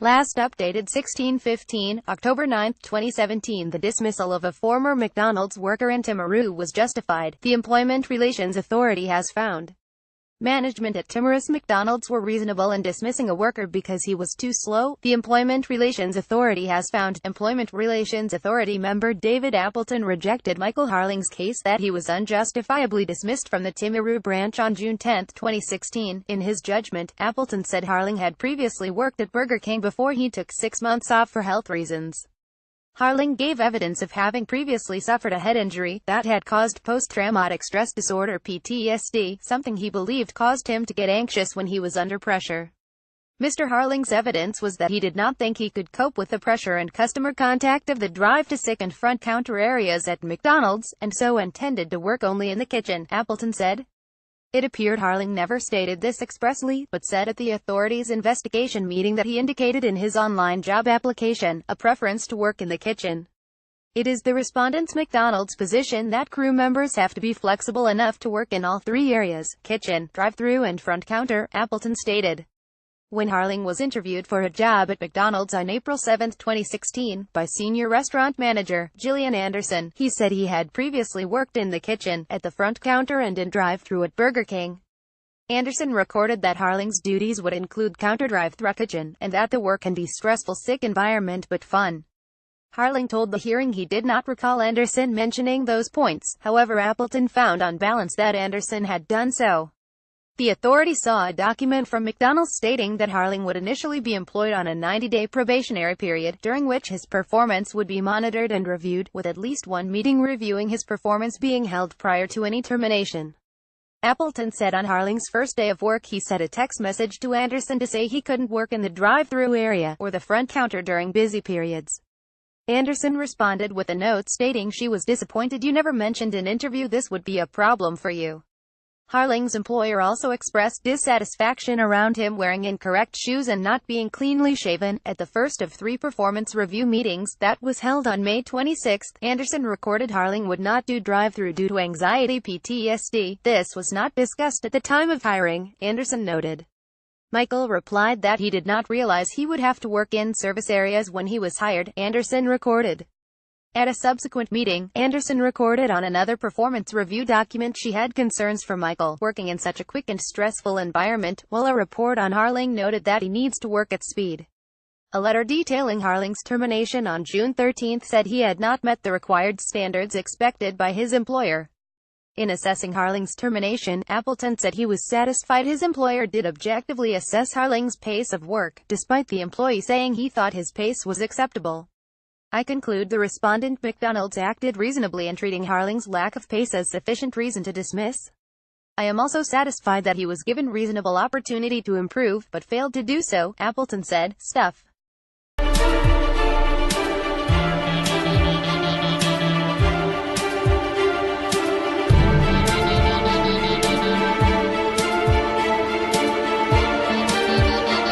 Last updated 16/15, October 9, 2017. The dismissal of a former McDonald's worker in Timaru was justified, the Employment Relations Authority has found. Management at Timaru's McDonald's were reasonable in dismissing a worker because he was too slow, the Employment Relations Authority has found. Employment Relations Authority member David Appleton rejected Michael Harling's case that he was unjustifiably dismissed from the Timaru branch on June 10, 2016. In his judgment, Appleton said Harling had previously worked at Burger King before he took 6 months off for health reasons. Harling gave evidence of having previously suffered a head injury that had caused post-traumatic stress disorder (PTSD), something he believed caused him to get anxious when he was under pressure. Mr. Harling's evidence was that he did not think he could cope with the pressure and customer contact of the drive-to-sick and front counter areas at McDonald's, and so intended to work only in the kitchen, Appleton said. It appeared Harling never stated this expressly, but said at the authority's investigation meeting that he indicated in his online job application a preference to work in the kitchen. It is the respondent's McDonald's position that crew members have to be flexible enough to work in all three areas: kitchen, drive-thru and front counter, Appleton stated. When Harling was interviewed for a job at McDonald's on April 7, 2016, by senior restaurant manager Gillian Anderson, he said he had previously worked in the kitchen, at the front counter and in drive-thru at Burger King. Anderson recorded that Harling's duties would include counter, drive-thru, kitchen, and that the work can be stressful, sick environment but fun. Harling told the hearing he did not recall Anderson mentioning those points. However, Appleton found on balance that Anderson had done so. The authority saw a document from McDonald's stating that Harling would initially be employed on a 90-day probationary period, during which his performance would be monitored and reviewed, with at least one meeting reviewing his performance being held prior to any termination. Appleton said on Harling's first day of work he sent a text message to Anderson to say he couldn't work in the drive-thru area, or the front counter during busy periods. Anderson responded with a note stating she was disappointed you never mentioned in interview this would be a problem for you. Harling's employer also expressed dissatisfaction around him wearing incorrect shoes and not being cleanly shaven. At the first of 3 performance review meetings that was held on May 26, Anderson recorded Harling would not do drive-thru due to anxiety (PTSD). This was not discussed at the time of hiring, Anderson noted. Michael replied that he did not realize he would have to work in service areas when he was hired, Anderson recorded. At a subsequent meeting, Anderson recorded on another performance review document she had concerns for Michael working in such a quick and stressful environment, while a report on Harling noted that he needs to work at speed. A letter detailing Harling's termination on June 13 said he had not met the required standards expected by his employer. In assessing Harling's termination, Appleton said he was satisfied his employer did objectively assess Harling's pace of work, despite the employee saying he thought his pace was acceptable. I conclude the respondent McDonald's acted reasonably in treating Harling's lack of pace as sufficient reason to dismiss. I am also satisfied that he was given reasonable opportunity to improve, but failed to do so, Appleton said. Stuff.